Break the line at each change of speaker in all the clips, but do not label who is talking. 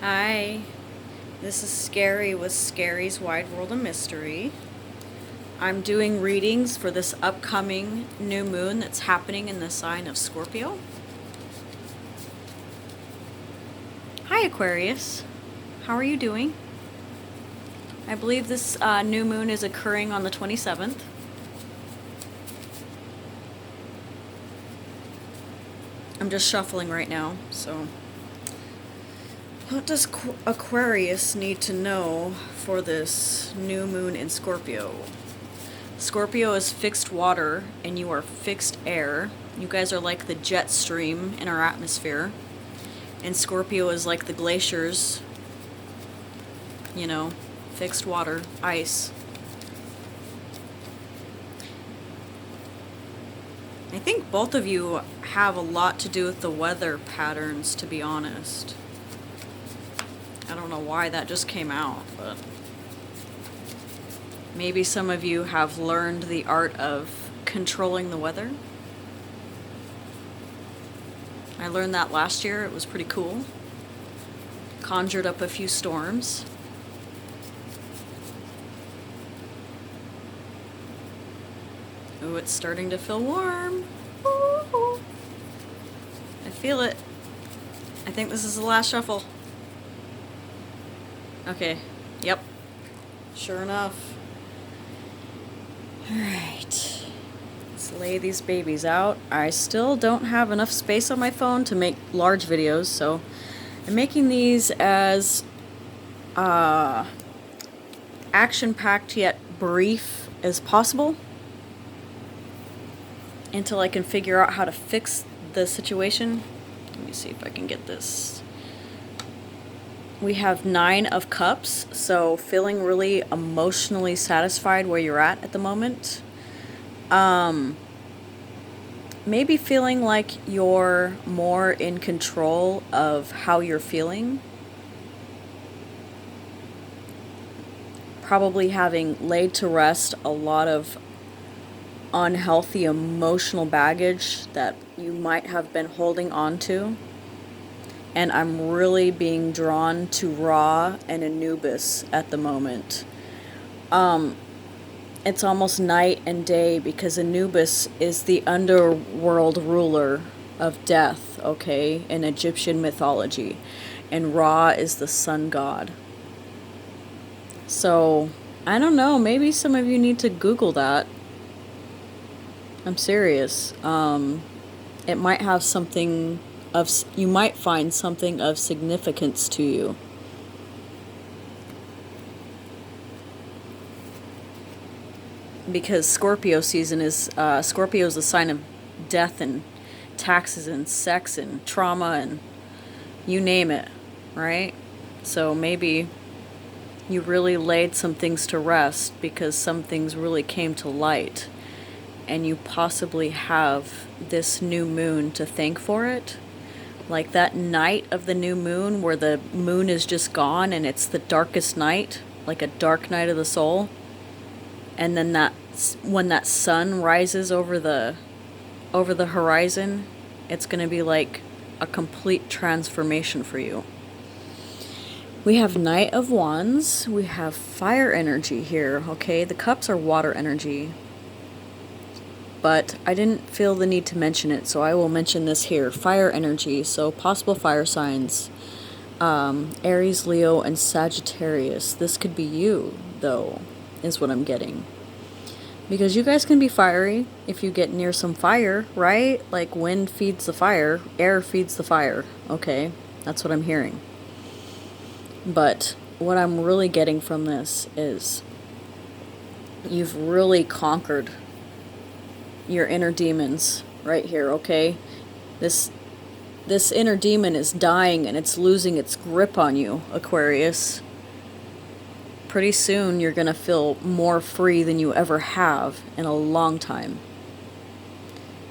Hi, this is Scary with Scary's Wide World of Mystery. I'm doing readings for this upcoming new moon that's happening in the sign of Scorpio. Hi, Aquarius. How are you doing? I believe this new moon is occurring on the 27th. I'm just shuffling right now, so what does Aquarius need to know for this new moon in Scorpio? Scorpio is fixed water and you are fixed air. You guys are like the jet stream in our atmosphere. And Scorpio is like the glaciers, fixed water, ice. I think both of you have a lot to do with the weather patterns, to be honest. I don't know why that just came out, but maybe some of you have learned the art of controlling the weather. I learned that last year. It was pretty cool. Conjured up a few storms. Ooh, it's starting to feel warm. Ooh. I feel it. I think this is the last shuffle. Okay. Yep. Sure enough. Alright. Let's lay these babies out. I still don't have enough space on my phone to make large videos, so I'm making these as action-packed yet brief as possible until I can figure out how to fix the situation. Let me see if I can get this. We have 9 of Cups, so feeling really emotionally satisfied where you're at the moment. Maybe feeling like you're more in control of how you're feeling. Probably having laid to rest a lot of unhealthy emotional baggage that you might have been holding on to. And I'm really being drawn to Ra and Anubis at the moment. It's almost night and day because Anubis is the underworld ruler of death, okay, in Egyptian mythology. And Ra is the sun god. So, I don't know, maybe some of you need to Google that. I'm serious. It might have something you might find something of significance to you. Because Scorpio season is, Scorpio is the sign of death and taxes and sex and trauma and you name it, right? So maybe you really laid some things to rest because some things really came to light. And you possibly have this new moon to thank for it. Like that night of the new moon where the moon is just gone and it's the darkest night, like a dark night of the soul. And then when that sun rises over the horizon, it's going to be like a complete transformation for you. We have Knight of Wands. We have fire energy here, okay? The cups are water energy. But I didn't feel the need to mention it, so I will mention this here. Fire energy, so possible fire signs. Aries, Leo, and Sagittarius. This could be you, though, is what I'm getting. Because you guys can be fiery if you get near some fire, right? Like wind feeds the fire, air feeds the fire. Okay, that's what I'm hearing. But what I'm really getting from this is you've really conquered your inner demons right here, okay? This inner demon is dying and it's losing its grip on you, Aquarius. Pretty soon you're going to feel more free than you ever have in a long time.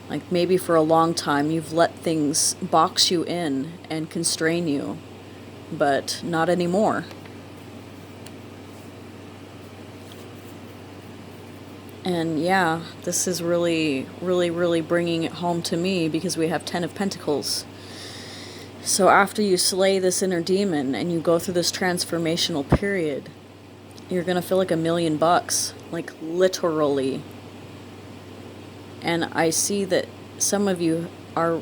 Like maybe for a long time you've let things box you in and constrain you, but not anymore. And yeah, this is really, really, really bringing it home to me because we have 10 of Pentacles. So after you slay this inner demon and you go through this transformational period, you're going to feel like $1,000,000, like literally. And I see that some of you are,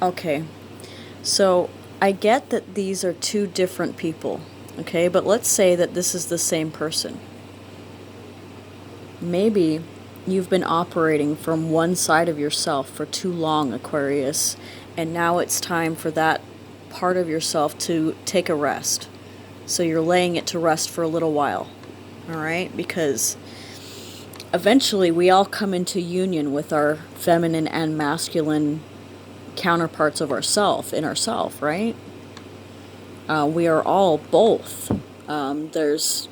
okay, so I get that these are two different people, okay, but let's say that this is the same person. Maybe you've been operating from one side of yourself for too long, Aquarius, and now it's time for that part of yourself to take a rest. So you're laying it to rest for a little while, all right? Because eventually we all come into union with our feminine and masculine counterparts of ourself, in ourself, right? We are all both. There's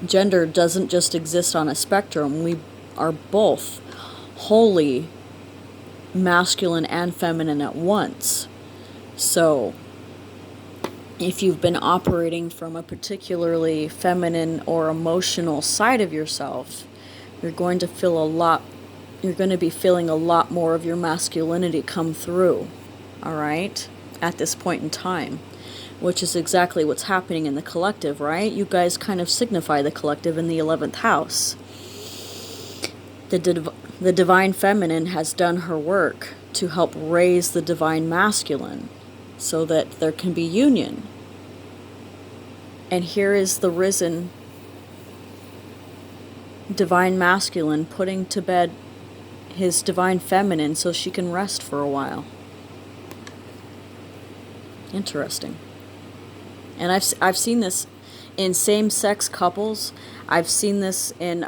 gender doesn't just exist on a spectrum. We are both wholly masculine and feminine at once. So if you've been operating from a particularly feminine or emotional side of yourself, you're going to be feeling a lot more of your masculinity come through, all right, at this point in time, which is exactly what's happening in the collective, right? You guys kind of signify the collective in the 11th house. The divine feminine has done her work to help raise the divine masculine so that there can be union. And here is the risen divine masculine putting to bed his divine feminine so she can rest for a while. Interesting. And I've seen this in same-sex couples. I've seen this in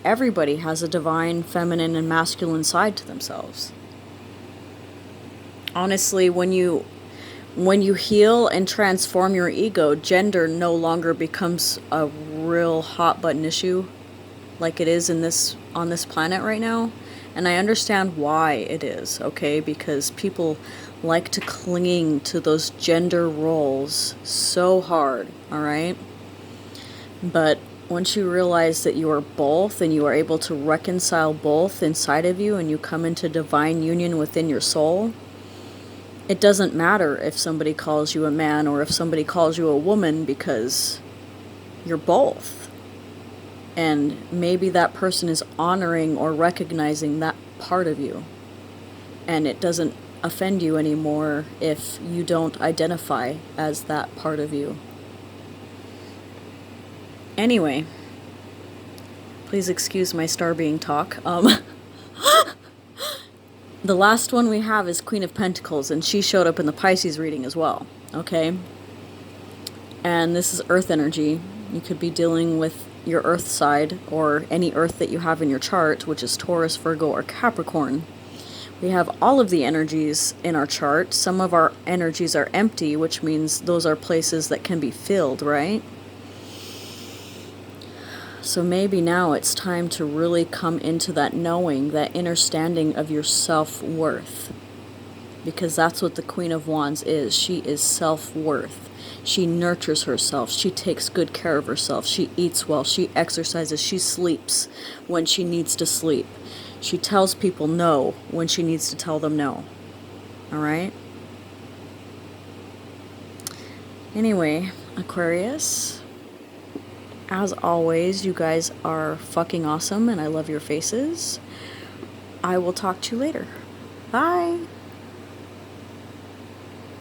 everybody has a divine feminine and masculine side to themselves. Honestly, when you heal and transform your ego, gender no longer becomes a real hot button issue like it is on this planet right now. And I understand why it is, okay? Because people like to cling to those gender roles so hard, all right? But once you realize that you are both and you are able to reconcile both inside of you and you come into divine union within your soul, it doesn't matter if somebody calls you a man or if somebody calls you a woman, because you're both. And maybe that person is honoring or recognizing that part of you. And it doesn't offend you anymore if you don't identify as that part of you. Anyway, please excuse my Starbeing talk. The last one we have is Queen of Pentacles, and she showed up in the Pisces reading as well, okay? And this is earth energy. You could be dealing with your earth side or any earth that you have in your chart, which is Taurus, Virgo, or Capricorn. We have all of the energies in our chart. Some of our energies are empty, which means those are places that can be filled, right? So maybe now it's time to really come into that knowing, that understanding of your self-worth. Because that's what the Queen of Wands is. She is self-worth. She nurtures herself. She takes good care of herself. She eats well. She exercises. She sleeps when she needs to sleep. She tells people no when she needs to tell them no. All right? Anyway, Aquarius, as always, you guys are fucking awesome and I love your faces. I will talk to you later. Bye.